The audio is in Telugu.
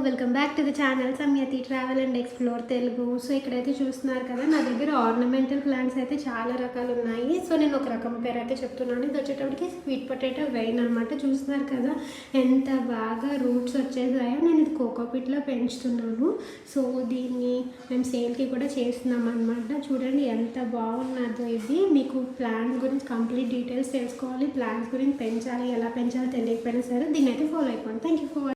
Welcome back to the channel Samyati travel and explore Telugu. So ఇక్కడైతే చూస్తున్నారు కదా, నా దగ్గర ఆర్నమెంటల్ ప్లాంట్స్ అయితే చాలా రకాలు ఉన్నాయి. సో నేను ఒక రకం పేరు అయితే చెప్తున్నాను. ఇది వచ్చేటప్పటికి స్వీట్ పొటాటో వెయిన్ అనమాట. చూస్తున్నారు కదా ఎంత బాగా రూట్స్ వచ్చేసాయో. నేను ఇది కోకోపీట్లో పెంచుతున్నాను. సో దీన్ని మేము సేల్కి కూడా చేస్తున్నాం అనమాట. చూడండి ఎంత బాగున్నదో ఇది. మీకు ప్లాంట్స్ గురించి కంప్లీట్ డీటెయిల్స్ తెలుసుకోవాలి, ప్లాంట్స్ గురించి పెంచాలి, ఎలా పెంచాలో తెలియకపోయినా సరే దీన్ని అయితే ఫాలో అయిపోండి. Thank you for